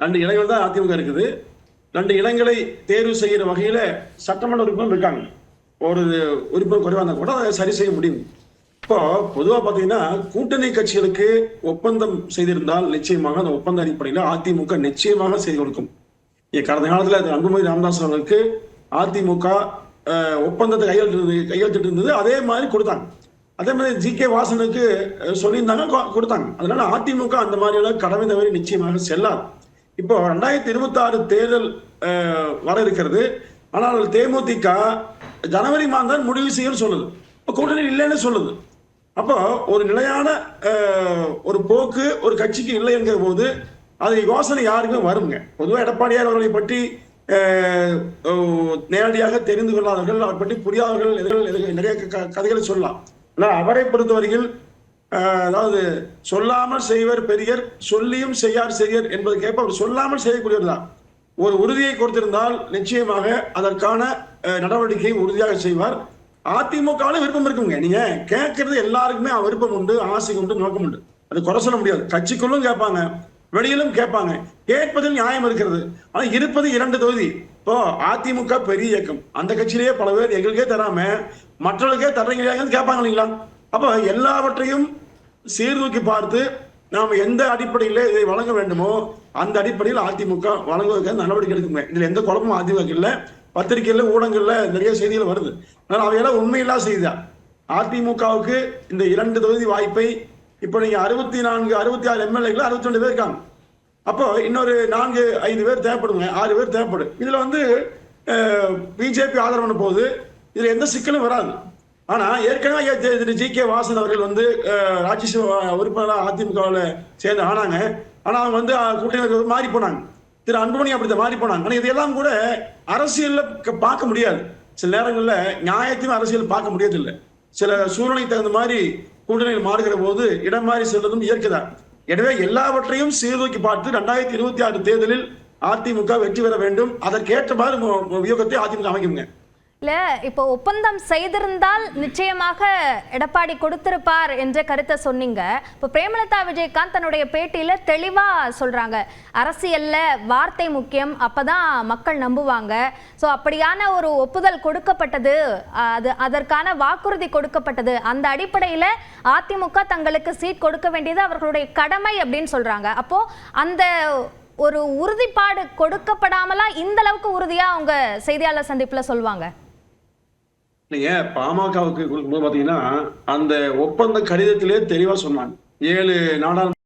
2 இடங்கள் தான் அதிமுக இருக்குது. 2 இடங்களை தேர்வு செய்கிற வகையில சட்டமன்ற உறுப்பினர் இருக்காங்க. ஒரு உறுப்பினர் குறைவா இருந்தா கூட அதை சரி செய்ய முடியும். இப்போ பொதுவா பாத்தீங்கன்னா கூட்டணி கட்சிகளுக்கு ஒப்பந்தம் செய்திருந்தால் நிச்சயமாக அந்த ஒப்பந்த அடிப்படையில் அதிமுக நிச்சயமாக செய்து கொடுக்கும். கடந்த காலத்துல அன்புமணி ராமதாஸ் அவர்களுக்கு அதிமுக ஒப்பந்தத்தை கையெழுத்திட்டு இருந்தது, அதே மாதிரி கொடுத்தாங்க. அதே மாதிரி ஜி.கே. வாசனுக்கு சொல்லியிருந்தாங்க, கொடுத்தாங்க. அதனால அதிமுக அந்த மாதிரியான கடமை தவறி நிச்சயமாக செல்லாது. இப்போ 2026 தேர்தல் வர இருக்கிறது. ஆனால் தேமுதிக ஜனவரி மாதம் தான் முடிவு செய்யும் சொல்லுது, கூட்டணி இல்லைன்னு சொல்லுது. அப்போ ஒரு நிலையான ஒரு போக்கு ஒரு கட்சிக்கு இல்லை என்கிற போது அது யோசனை யாருக்கும் வருங்க. பொதுவாக எடப்பாடியார் அவர்களை பற்றி நேரடியாக தெரிந்து கொள்ளாதவர்கள், அவர் பற்றி புரியாதவர்கள் நிறைய கதைகளை சொல்லலாம். ஆனால் அவரை பொறுத்தவரையில் அதாவது சொல்லாமல் செய்வர் பெரியர், சொல்லியும் செய்யார் செய்யர் என்பதற்கேற்ப அவர் சொல்லாமல் செய்யக்கூடியவர் தான். ஒரு உறுதியை கொடுத்திருந்தால் நிச்சயமாக அதற்கான நடவடிக்கையை உறுதியாக செய்வார். அதிமுகவில் விருப்பம் இருக்குங்க. நீங்க கேட்கறது எல்லாருக்குமே விருப்பம் உண்டு, ஆசை உண்டு, நோக்கம் உண்டு. அது குறை சொல்ல முடியாது. கட்சிக்குள்ளும் கேட்பாங்க, வெளியிலும் கேட்பாங்க. கேட்பதில் நியாயம் இருக்கிறது. ஆனா இருப்பது 2 தொகுதி. இப்போ அதிமுக பெரிய இயக்கம், அந்த கட்சியிலேயே பல பேர் எங்களுக்கே தராம மற்றவர்களுக்கே தர்றீங்க கேட்பாங்க இல்லைங்களா? அப்ப எல்லாவற்றையும் சீர்தூக்கி பார்த்து நாம் எந்த அடிப்படையில் இதை வழங்க வேண்டுமோ அந்த அடிப்படையில் அதிமுக வழங்குவதற்கு நடவடிக்கை எடுக்குங்க. இதுல எந்த குழப்பமும் அதிமுக இல்லை. பத்திரிகையில ஊடகங்கள்ல நிறைய செய்திகள் வருது. ஆனால் அவையெல்லாம் உண்மையில்லா செய்திதான். அதிமுகவுக்கு இந்த 2 தொகுதி வாய்ப்பை இப்போ நீங்க 64 66 எம்எல்ஏக்கள் 62 பேர் இருக்காங்க. அப்போ இன்னொரு 4-5 பேர் தேவைப்படுங்க, 6 பேர் தேவைப்படும். இதுல பிஜேபி ஆதரவு பண்ண போது இதுல எந்த சிக்கலும் வராது. ஆனா ஏற்கனவே ஜி.கே. வாசன் அவர்கள் ராஜ்யசபா உறுப்பினராக அதிமுகவில் சேர்ந்து ஆனாங்க. ஆனா அவங்க கூட்டணி மாறி போனாங்க. திரு அன்புமணி அப்படி மாறி போனாங்க. ஆனா இதெல்லாம் கூட அரசியல்ல பார்க்க முடியாது. சில நேரங்கள்ல நியாயத்தையும் அரசியல் பார்க்க முடியதில்லை. சில சூழ்நிலைக்கு தகுந்த மாதிரி கூட்டணியில் மாறுகிற போது இடம் மாறி செல்வதும் இயற்கைதான். எனவே எல்லாவற்றையும் சீர்தூக்கி பார்த்து 2026 தேர்தலில் அதிமுக வெற்றி பெற வேண்டும். அதற்கேற்ற மாதிரி வியூகத்தை அதிமுக அமைக்குங்க. இல்ல, இப்போ ஒப்பந்தம் செய்திருந்தால் நிச்சயமாக எடப்பாடி கொடுத்திருப்பார் என்ற கருத்தை சொன்னீங்க. இப்போ பிரேமலதா விஜயகாந்த் தன்னுடைய பேட்டியில தெளிவா சொல்றாங்க, அரசியல்ல வார்த்தை முக்கியம், அப்பதான் மக்கள் நம்புவாங்க. ஸோ அப்படியான ஒரு ஒப்புதல் கொடுக்கப்பட்டது, அதற்கான வாக்குறுதி கொடுக்கப்பட்டது. அந்த அடிப்படையில அதிமுக தங்களுக்கு சீட் கொடுக்க வேண்டியது அவர்களுடைய கடமை அப்படின்னு சொல்றாங்க. அப்போ அந்த ஒரு உறுதிப்பாடு கொடுக்கப்படாமலா இந்த அளவுக்கு உறுதியா அவங்க செய்தியாளர் சந்திப்புல சொல்லுவாங்க? நீங்க பாமகவுக்கு கொடுக்கும்போது பாத்தீங்கன்னா அந்த ஒப்பந்த கடிதத்திலே தெளிவா சொன்னாங்க, 7 நாடாளுமன்ற